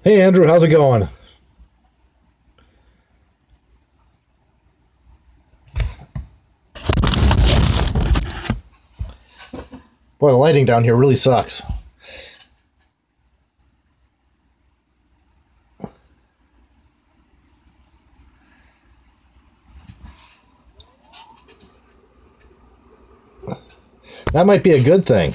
Hey Andrew, how's it going? Boy, the lighting down here really sucks. That might be a good thing.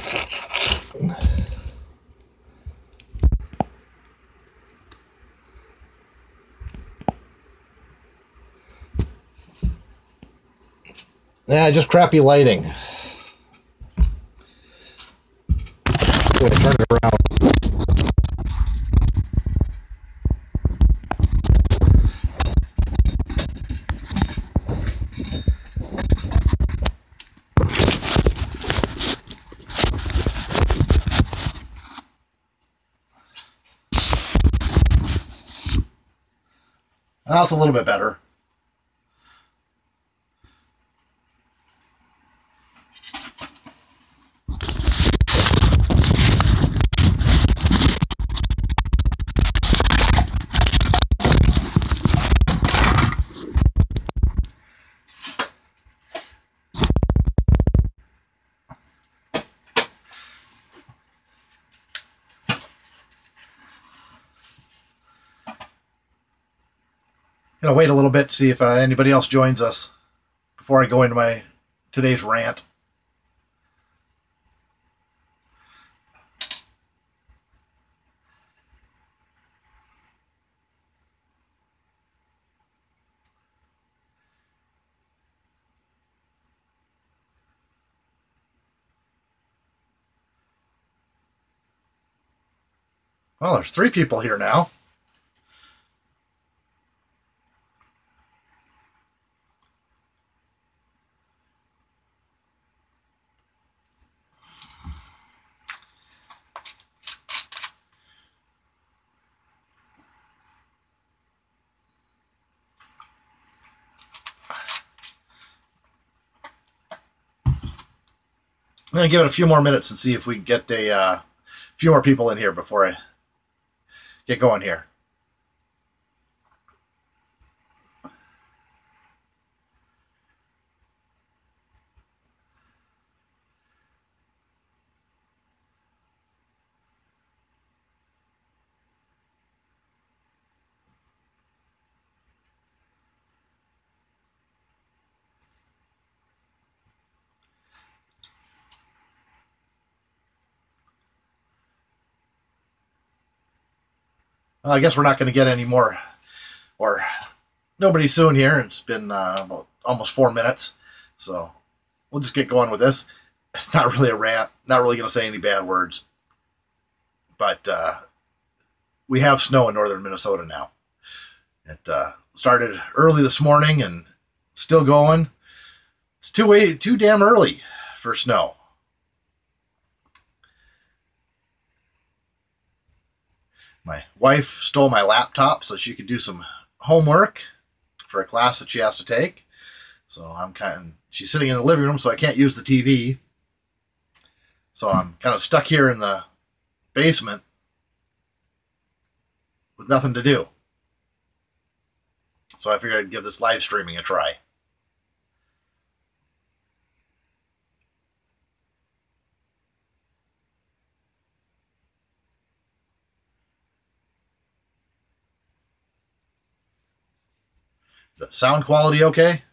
Yeah, just crappy lighting. Turn it around. That's a little bit better. Gonna wait a little bit to see if anybody else joins us before I go into my today's rant. Well, there's 3 people here now. I'm gonna give it a few more minutes and see if we can get a few more people in here before I get going here. Well, I guess we're not going to get any more, or nobody soon here. It's been about almost 4 minutes, so we'll just get going with this. It's not really a rant. Not really going to say any bad words, but we have snow in northern Minnesota now. It started early this morning and still going. It's too damn early for snow. My wife stole my laptop so she could do some homework for a class that she has to take. So she's sitting in the living room, so I can't use the TV. So I'm kind of stuck here in the basement with nothing to do. So I figured I'd give this live streaming a try. Is the sound quality okay?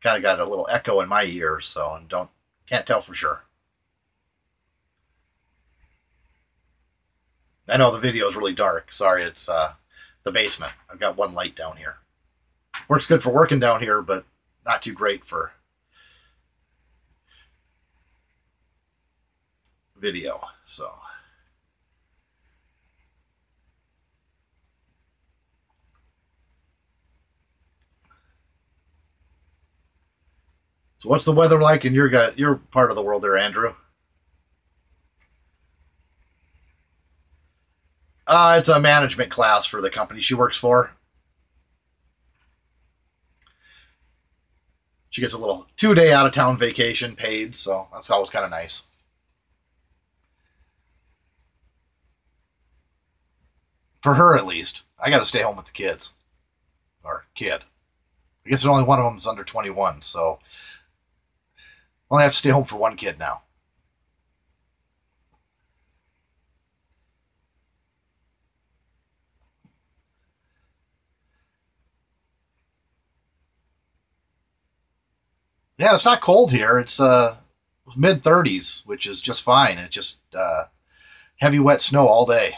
Kind of got a little echo in my ears, so I can't tell for sure. I know the video is really dark. Sorry, it's the basement. I've got one light down here. Works good for working down here, but not too great for video. So what's the weather like in your part of the world there, Andrew? It's a management class for the company she works for. She gets a little 2-day out of town vacation paid, so that's always kind of nice. For her, at least. I got to stay home with the kids. Or kid. I guess only one of them is under 21, so I only have to stay home for one kid now. Yeah, it's not cold here. It's mid 30s, which is just fine. It's just heavy, wet snow all day.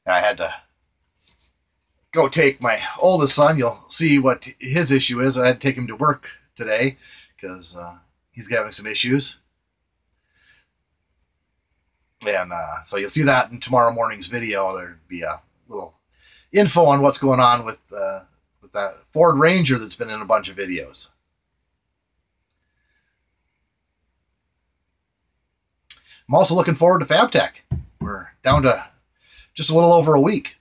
I had to go take my oldest son. You'll see what his issue is. I had to take him to work today because he's having some issues. And so you'll see that in tomorrow morning's video. There'd be a little info on what's going on with that Ford Ranger that's been in a bunch of videos. I'm also looking forward to FabTech. We're down to just a little over a week.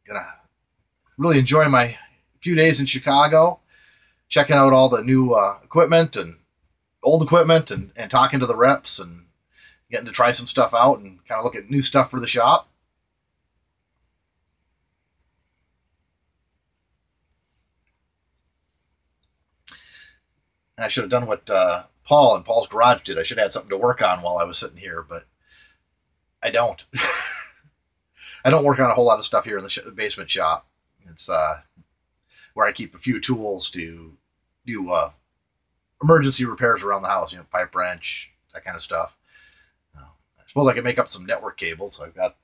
Gonna really enjoy my few days in Chicago, checking out all the new equipment and old equipment and talking to the reps and getting to try some stuff out and kind of look at new stuff for the shop. I should have done what Paul and Paul's Garage did. I should have had something to work on while I was sitting here, but I don't. I don't work on a whole lot of stuff here in the basement shop. It's where I keep a few tools to do emergency repairs around the house, pipe wrench, that kind of stuff. I suppose I could make up some network cables. I've got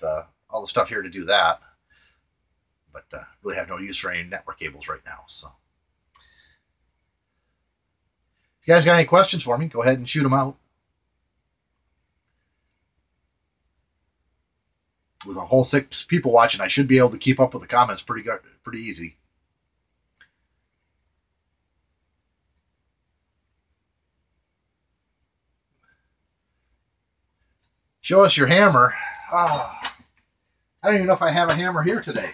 all the stuff here to do that, but really have no use for any network cables right now. So if you guys got any questions for me, go ahead and shoot them out. With a whole 6 people watching, I should be able to keep up with the comments pretty easy. Show us your hammer. I don't even know if I have a hammer here today.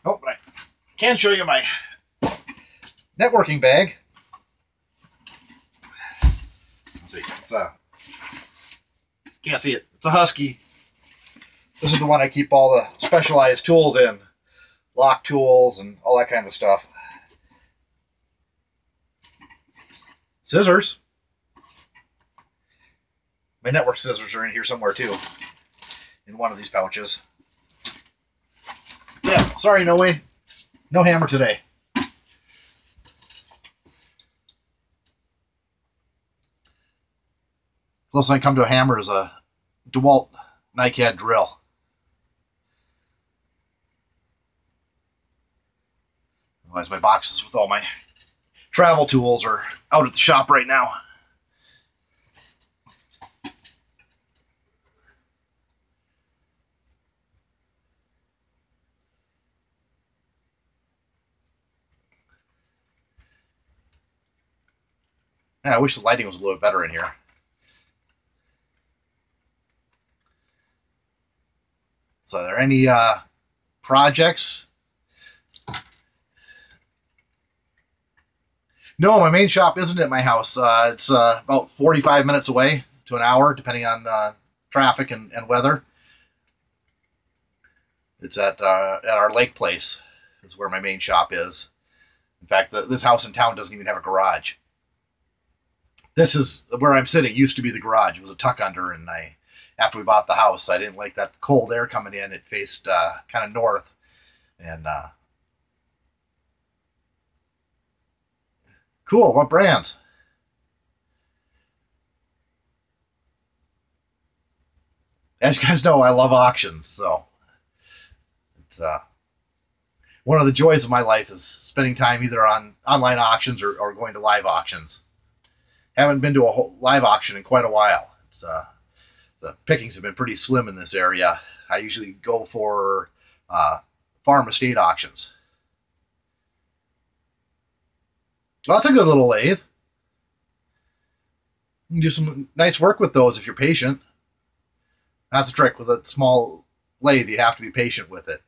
Oh, but I can show you my networking bag. Let's see. It's can't see it. It's a Husky. This is the one I keep all the specialized tools in. Lock tools and all that kind of stuff. Scissors. My network scissors are in here somewhere too. In one of these pouches. Yeah, sorry, no way. No hammer today. Closest I can come to a hammer is a DeWalt NiCad drill. Otherwise, my boxes with all my travel tools are out at the shop right now. Yeah, I wish the lighting was a little bit better in here. So are there any projects? No, my main shop isn't at my house. It's about 45 minutes away to an hour, depending on traffic and weather. It's at our lake place is where my main shop is. In fact, this house in town doesn't even have a garage. This is where I'm sitting. Used to be the garage. It was a tuck under, and after we bought the house, I didn't like that cold air coming in. It faced kind of north, and cool. What brands? As you guys know, I love auctions, so it's one of the joys of my life is spending time either on online auctions or going to live auctions. Haven't been to a live auction in quite a while. It's the pickings have been pretty slim in this area. I usually go for farm estate auctions. Well, that's a good little lathe. You can do some nice work with those if you're patient. That's the trick with a small lathe. You have to be patient with it.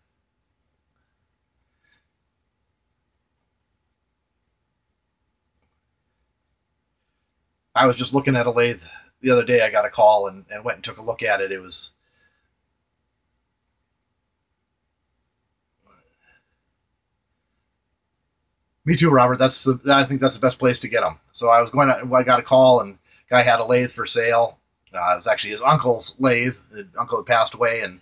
I was just looking at a lathe the other day. I got a call and went and took a look at it. It was me too, Robert. I think that's the best place to get them. So I got a call and guy had a lathe for sale. It was actually his uncle's lathe. His uncle had passed away and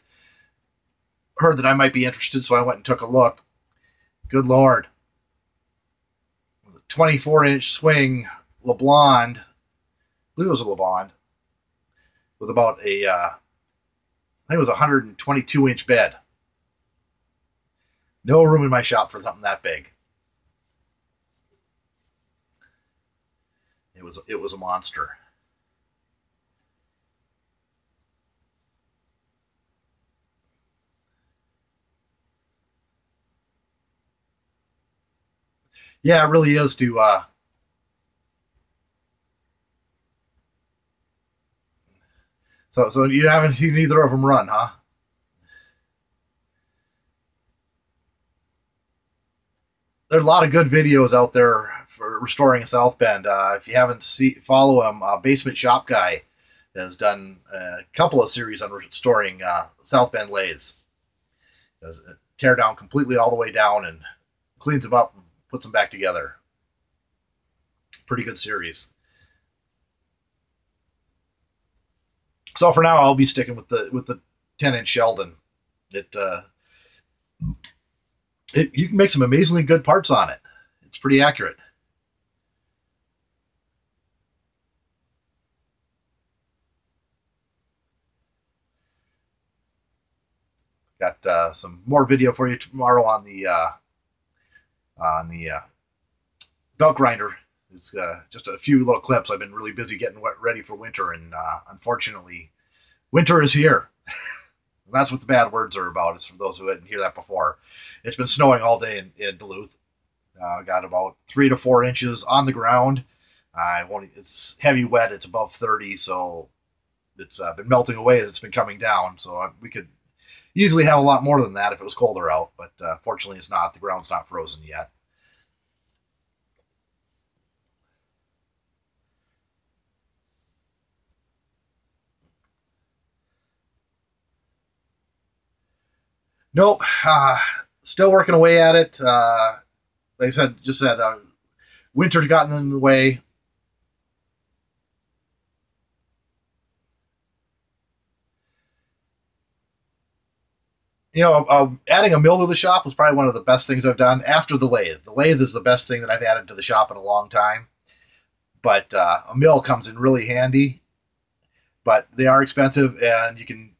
heard that I might be interested, so I went and took a look. Good Lord. 24-inch swing LeBlond, I believe it was a LeBlond, with about I think it was a 122-inch bed. No room in my shop for something that big. It was a monster. Yeah, it really is to. So you haven't seen either of them run, huh? There's a lot of good videos out there for restoring a South Bend. If you haven't follow him, Basement Shop Guy has done a couple of series on restoring South Bend lathes. Does tear down completely all the way down and cleans them up and puts them back together. Pretty good series. So for now, I'll be sticking with the 10-inch Sheldon. It you can make some amazingly good parts on it. It's pretty accurate. Got some more video for you tomorrow on the belt grinder. It's just a few little clips. I've been really busy getting ready for winter, and unfortunately, winter is here. And that's what the bad words are about. It's for those who didn't hear that before. It's been snowing all day in Duluth. Got about 3 to 4 inches on the ground. It's heavy wet. It's above 30, so it's been melting away as it's been coming down. So we could easily have a lot more than that if it was colder out, but fortunately it's not. The ground's not frozen yet. Nope. Still working away at it. Like I said, just said winter's gotten in the way. Adding a mill to the shop was probably one of the best things I've done after the lathe. The lathe is the best thing that I've added to the shop in a long time. But a mill comes in really handy. But they are expensive, and you can.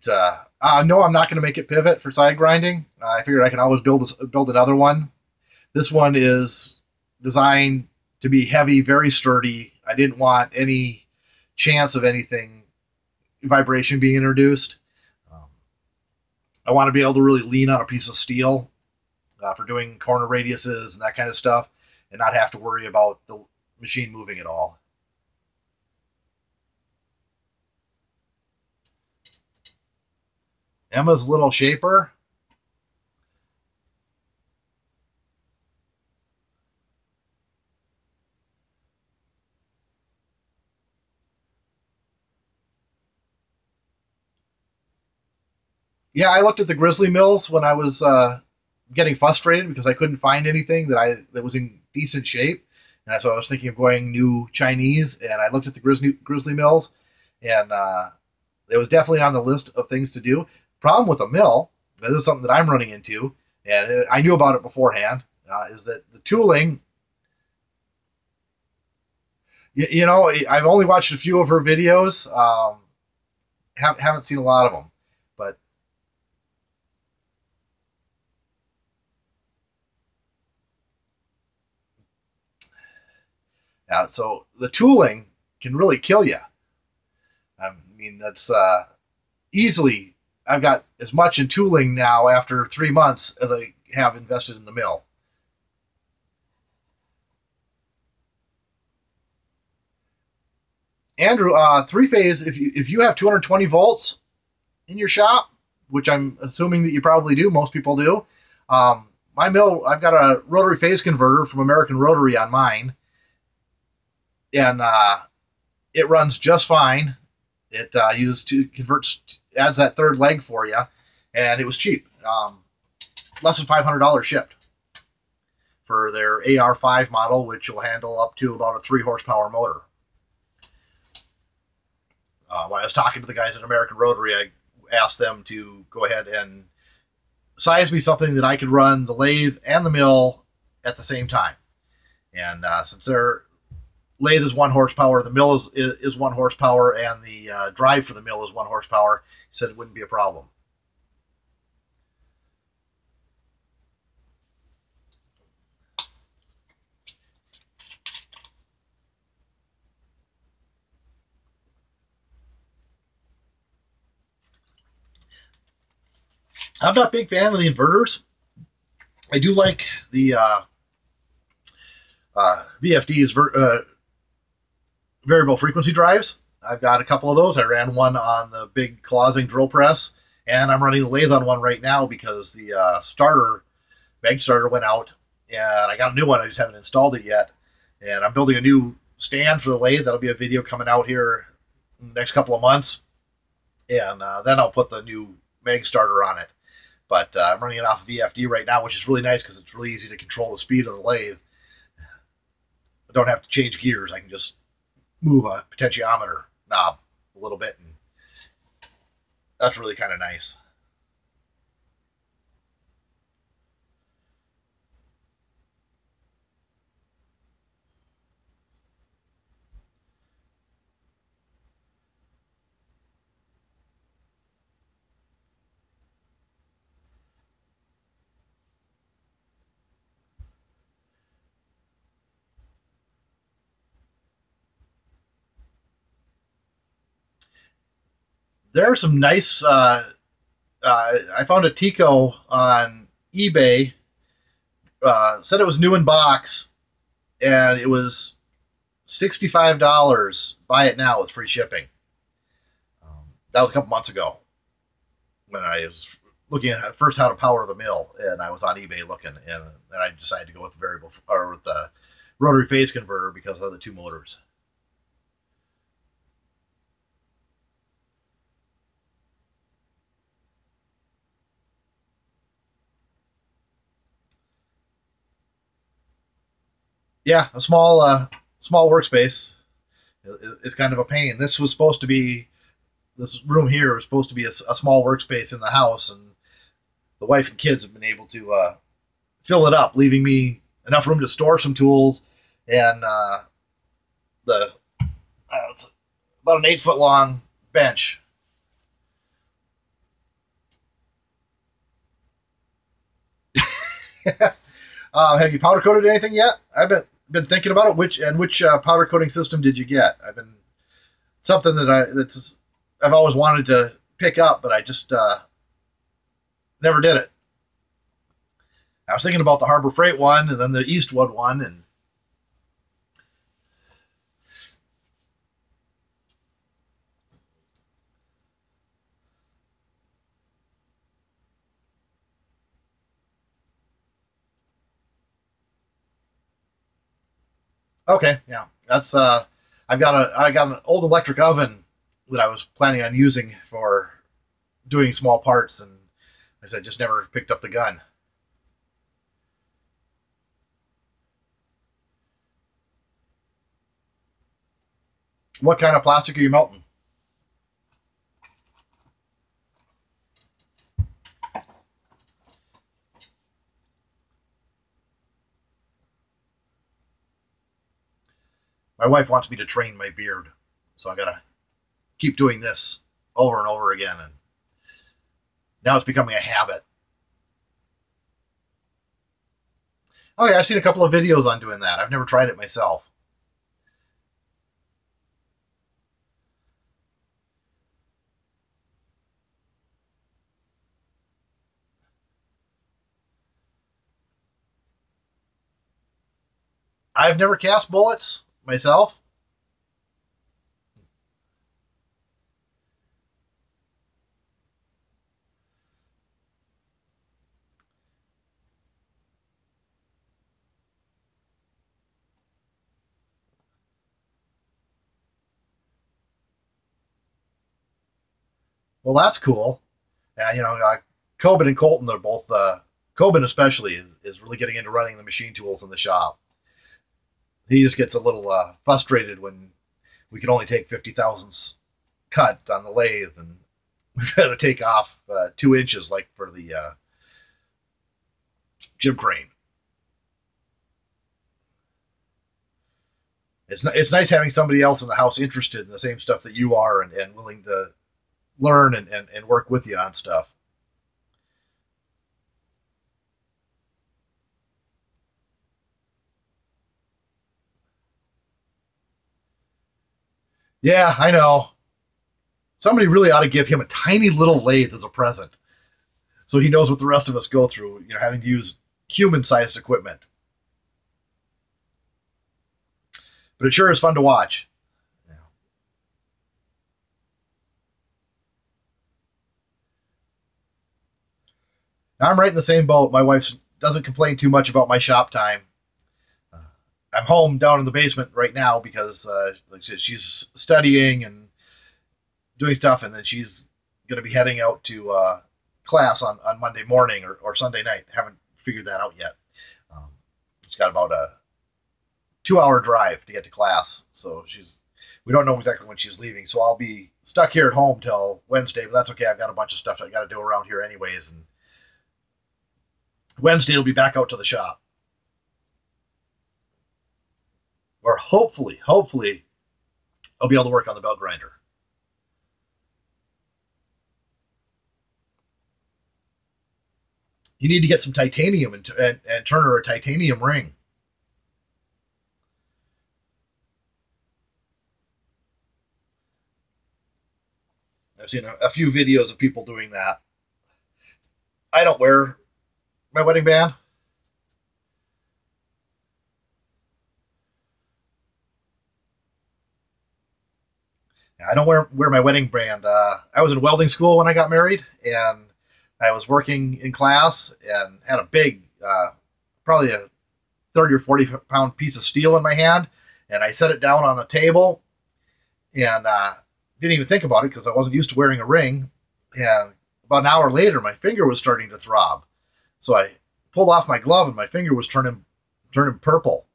No, I'm not going to make it pivot for side grinding. I figured I can always build another one. This one is designed to be heavy, very sturdy. I didn't want any chance of anything vibration being introduced. Um, I want to be able to really lean on a piece of steel for doing corner radiuses and that kind of stuff, and not have to worry about the machine moving at all. Emma's little shaper. Yeah, I looked at the Grizzly mills when I was getting frustrated because I couldn't find anything that was in decent shape, and so I was thinking of going new Chinese. And I looked at the Grizzly mills, and it was definitely on the list of things to do. Problem with a mill, this is something that I'm running into, and I knew about it beforehand, is that the tooling. I've only watched a few of her videos. Haven't seen a lot of them, but so the tooling can really kill you. I mean, that's easily. I've got as much in tooling now after 3 months as I have invested in the mill. Andrew, three phase. If you have 220 volts in your shop, which I'm assuming that you probably do, most people do. my mill, I've got a rotary phase converter from American Rotary on mine, and it runs just fine. It uses to converts, adds that third leg for you, and it was cheap, less than $500 shipped for their AR5 model, which will handle up to about a 3 horsepower motor. When I was talking to the guys at American Rotary, I asked them to go ahead and size me something that I could run the lathe and the mill at the same time. And since their lathe is 1 horsepower, the mill is 1 horsepower, and the drive for the mill is 1 horsepower, he said it wouldn't be a problem. I'm not a big fan of the inverters. I do like the VFD's variable frequency drives. I've got a couple of those. I ran one on the big Clausing drill press, and I'm running the lathe on one right now because the mag starter went out, and I got a new one. I just haven't installed it yet. And I'm building a new stand for the lathe. That'll be a video coming out here in the next couple of months, and then I'll put the new mag starter on it. But I'm running it off of VFD right now, which is really nice because it's really easy to control the speed of the lathe. I don't have to change gears. I can just move a potentiometer knob a little bit, and that's really kind of nice. There are some nice. I found a Tico on eBay. Said it was new in box, and it was $65. Buy it now with free shipping. That was a couple months ago when I was looking at first how to power the mill, and I was on eBay looking, and I decided to go with the variable or with the rotary phase converter because of the 2 motors. Yeah, a small workspace is kind of a pain. This room here was supposed to be a small workspace in the house, and the wife and kids have been able to fill it up, leaving me enough room to store some tools and the it's about an 8 foot long bench. Have you powder coated anything yet? I've been thinking about it. Which powder coating system did you get? I've been something I've always wanted to pick up, but I just never did it. I was thinking about the Harbor Freight one, and then the Eastwood one, and okay, yeah, that's I got an old electric oven that I was planning on using for doing small parts, and I said just never picked up the gun. What kind of plastic are you melting? My wife wants me to train my beard, so I gotta keep doing this over and over again, and now it's becoming a habit. Oh yeah, I've seen a couple of videos on doing that. I've never tried it myself. I've never cast bullets myself. Well, that's cool. Coben and Colton are both. Coben especially is really getting into running the machine tools in the shop. He just gets a little frustrated when we can only take 50 thousandths cut on the lathe, and we've got to take off 2 inches like for the jib crane. It's nice having somebody else in the house interested in the same stuff that you are, and willing to learn and work with you on stuff. Yeah, I know. Somebody really ought to give him a tiny little lathe as a present, so he knows what the rest of us go through. Having to use human-sized equipment. But it sure is fun to watch. Yeah. I'm right in the same boat. My wife doesn't complain too much about my shop time. Uh, I'm home down in the basement right now because, like I said, she's studying and doing stuff, and then she's going to be heading out to class on Monday morning or Sunday night. Haven't figured that out yet. Um, she's got about a 2-hour drive to get to class, so we don't know exactly when she's leaving. So I'll be stuck here at home till Wednesday, but that's okay. I've got a bunch of stuff I got to do around here anyways, and Wednesday will be back out to the shop, where hopefully, I'll be able to work on the belt grinder. You need to get some titanium and turn her a titanium ring. I've seen a few videos of people doing that. I don't wear my wedding band. I don't wear my wedding band. I was in welding school when I got married, and I was working in class and had a big, probably a 30 or 40-pound piece of steel in my hand, and I set it down on the table and didn't even think about it because I wasn't used to wearing a ring. And about an hour later, my finger was starting to throb. So I pulled off my glove, and my finger was turning purple.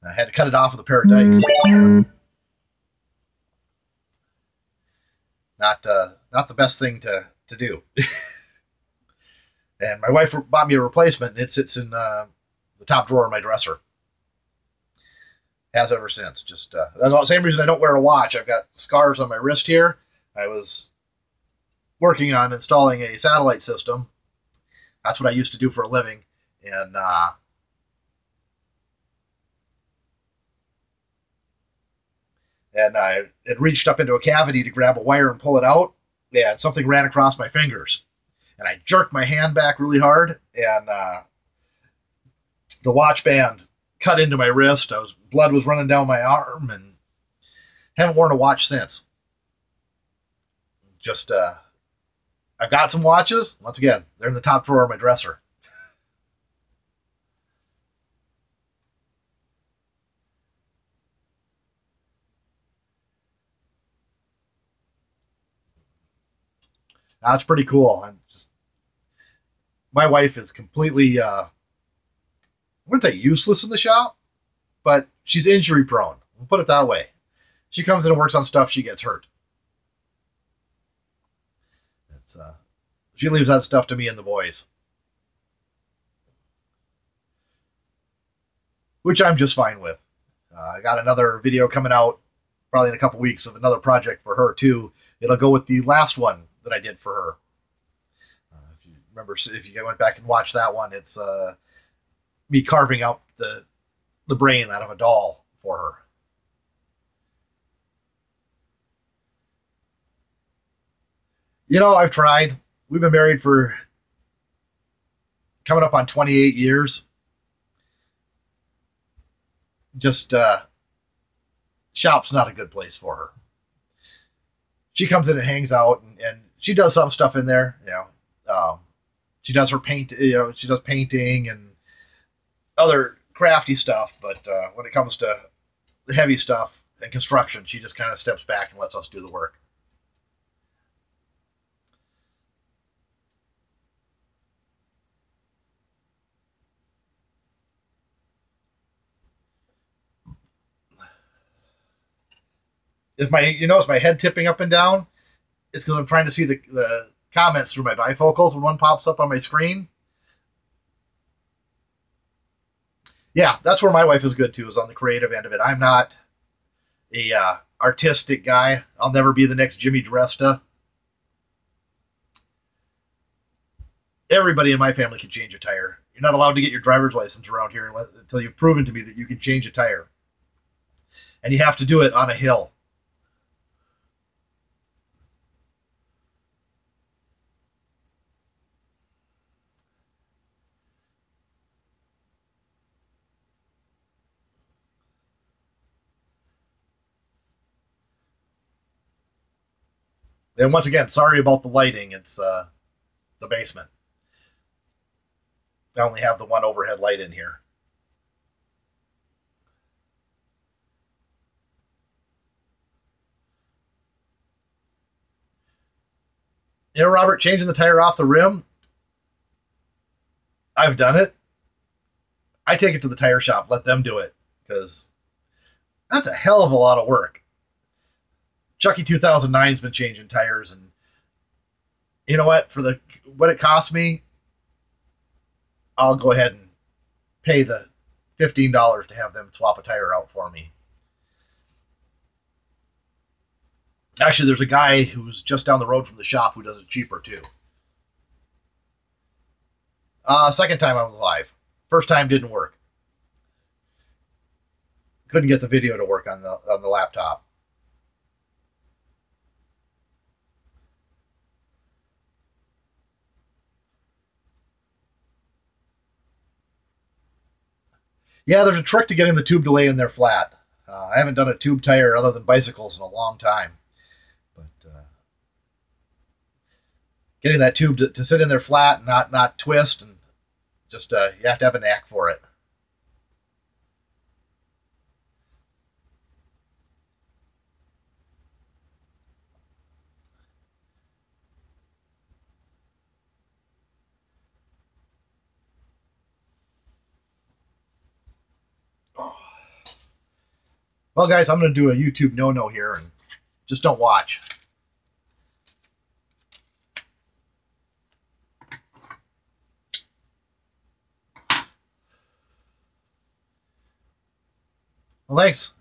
I had to cut it off with a pair of dikes. Not the best thing to do. And my wife bought me a replacement, and it sits in the top drawer of my dresser. Has ever since. Just that's the same reason I don't wear a watch. I've got scars on my wrist here. I was working on installing a satellite system. That's what I used to do for a living, and I had reached up into a cavity to grab a wire and pull it out, and something ran across my fingers. And I jerked my hand back really hard, and the watch band cut into my wrist. Blood was running down my arm, and haven't worn a watch since. Just I've got some watches. Once again, they're in the top drawer of my dresser. That's pretty cool. My wife is completely I wouldn't say useless in the shop, but she's injury prone. We'll put it that way. She comes in and works on stuff, she gets hurt. It's she leaves that stuff to me and the boys, which I'm just fine with. I got another video coming out probably in a couple weeks of another project for her too. It'll go with the last one that I did for her. If you remember, if you went back and watched that one, it's me carving out the brain out of a doll for her. I've tried. We've been married for coming up on 28 years. Just shop's not a good place for her. She comes in and hangs out, and she does some stuff in there. She does her paint. She does painting and other crafty stuff. But when it comes to the heavy stuff and construction, she just kind of steps back and lets us do the work. If you notice my head tipping up and down, it's because I'm trying to see the comments through my bifocals when one pops up on my screen. Yeah, that's where my wife is good too, is on the creative end of it. I'm not a artistic guy. I'll never be the next Jimmy Dresta. Everybody in my family can change a tire. You're not allowed to get your driver's license around here until you've proven to me that you can change a tire. And you have to do it on a hill. And once again, sorry about the lighting. It's the basement. I only have the one overhead light in here. You know, Robert, changing the tire off the rim, I've done it. I take it to the tire shop, let them do it, because that's a hell of a lot of work. Chucky 2009's been changing tires, and you know what? For what it cost me, I'll go ahead and pay the $15 to have them swap a tire out for me. Actually, there's a guy who's just down the road from the shop who does it cheaper too. Second time I was live. First time didn't work. Couldn't get the video to work on the laptop. Yeah, there's a trick to getting the tube to lay in there flat. I haven't done a tube tire other than bicycles in a long time, but getting that tube to sit in there flat and not twist, and just you have to have a knack for it. Well, guys, I'm going to do a YouTube no-no here, and just don't watch. Well, thanks.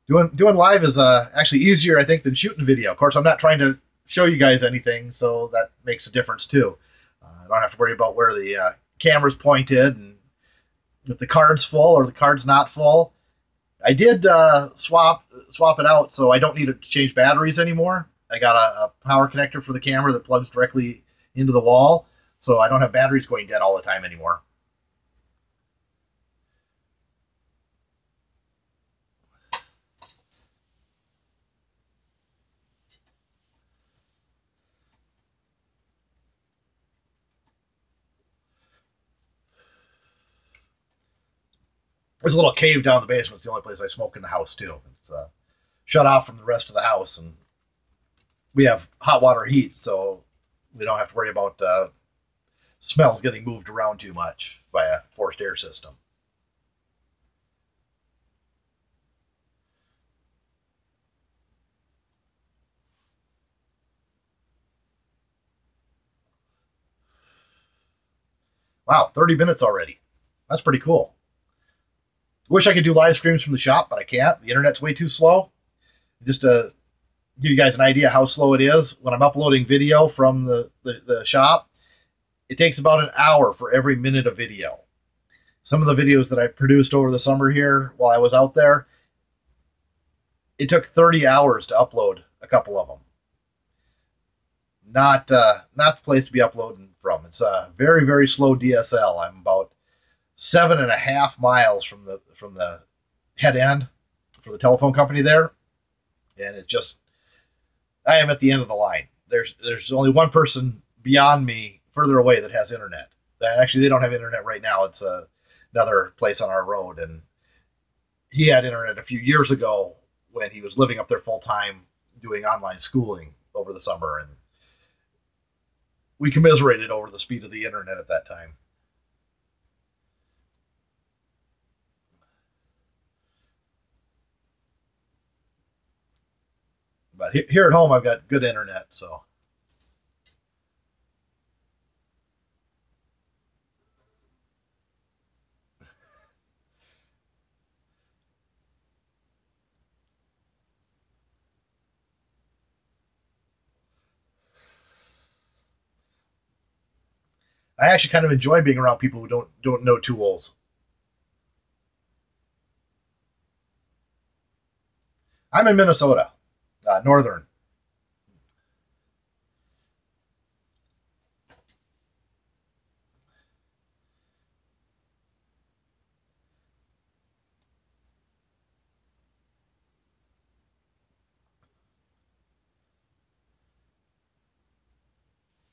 Doing live is actually easier, I think, than shooting video. Of course, I'm not trying to show you guys anything, so that makes a difference too. I don't have to worry about where the camera's pointed and if the card's full or the card's not full. I did swap it out, so I don't need to change batteries anymore. I got a power connector for the camera that plugs directly into the wall, so I don't have batteries going dead all the time anymore. There's a little cave down the basement. It's the only place I smoke in the house too. It's shut off from the rest of the house, and we have hot water heat, so we don't have to worry about smells getting moved around too much by a forced air system. Wow, 30 minutes already. That's pretty cool. Wish I could do live streams from the shop, but I can't. The internet's way too slow. Just to give you guys an idea how slow it is, when I'm uploading video from the shop, it takes about an hour for every minute of video. Some of the videos that I produced over the summer here while I was out there, it took 30 hours to upload a couple of them. Not the place to be uploading from. It's a very, very slow DSL. I'm about 7.5 miles from the head end for the telephone company there, and it just I am at the end of the line. There's only one person beyond me further away that has internet. And actually, they don't have internet right now. It's another place on our road, and he had internet a few years ago when he was living up there full time doing online schooling over the summer, and we commiserated over the speed of the internet at that time. But here at home, I've got good internet, so. I actually kind of enjoy being around people who don't know tools. I'm in Minnesota, northern.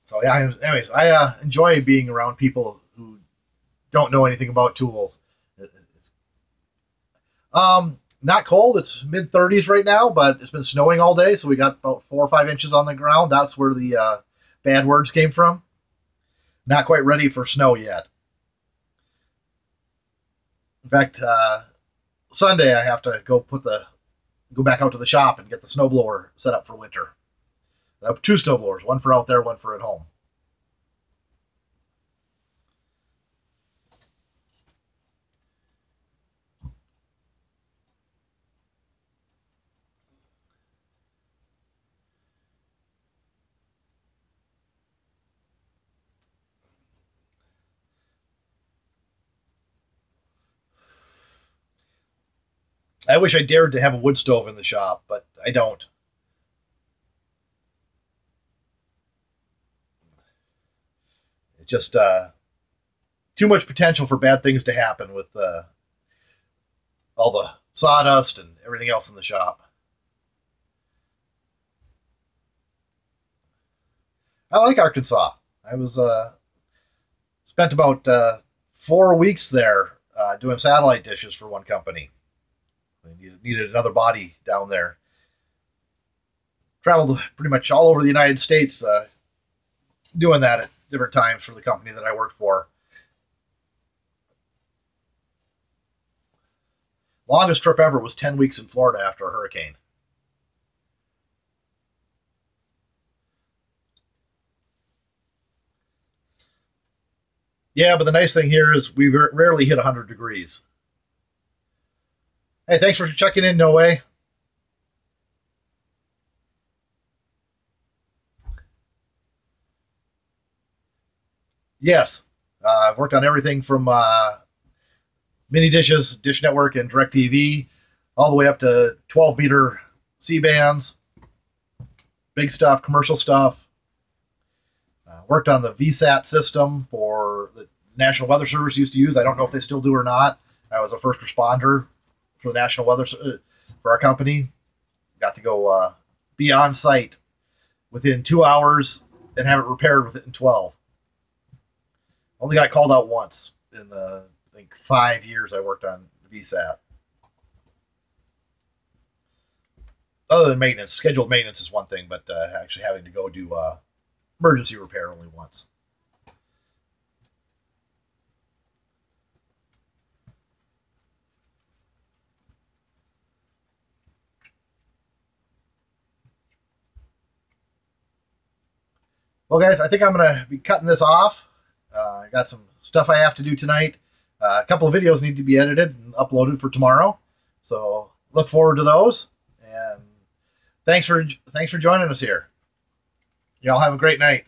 So yeah. Anyways, I enjoy being around people who don't know anything about tools. Not cold. It's mid 30s right now, but it's been snowing all day, so we got about 4 or 5 inches on the ground. That's where the bad words came from. Not quite ready for snow yet. In fact, Sunday I have to go back out to the shop and get the snowblower set up for winter. I have two snowblowers, one for out there, one for at home. I wish I dared to have a wood stove in the shop, but I don't. It's just too much potential for bad things to happen with all the sawdust and everything else in the shop. I like Arkansas. I was spent about 4 weeks there doing satellite dishes for one company. They needed another body down there. Traveled pretty much all over the United States doing that at different times for the company that I worked for. Longest trip ever was 10 weeks in Florida after a hurricane. Yeah, but the nice thing here is we rarely hit 100 degrees. Hey, thanks for checking in, No Way. Yes, I've worked on everything from mini dishes, Dish Network, and DirecTV, all the way up to 12-meter C bands, big stuff, commercial stuff. Worked on the VSAT system for the National Weather Service used to use. I don't know if they still do or not. I was a first responder for the National Weather for our company. Got to go be on site within 2 hours and have it repaired within 12. Only got called out once in the I think 5 years I worked on VSAT. Other than maintenance, scheduled maintenance is one thing, but actually having to go do emergency repair only once. Well, guys, I think I'm going to be cutting this off. I got some stuff I have to do tonight. A couple of videos need to be edited and uploaded for tomorrow, so look forward to those. And thanks for joining us here. Y'all have a great night.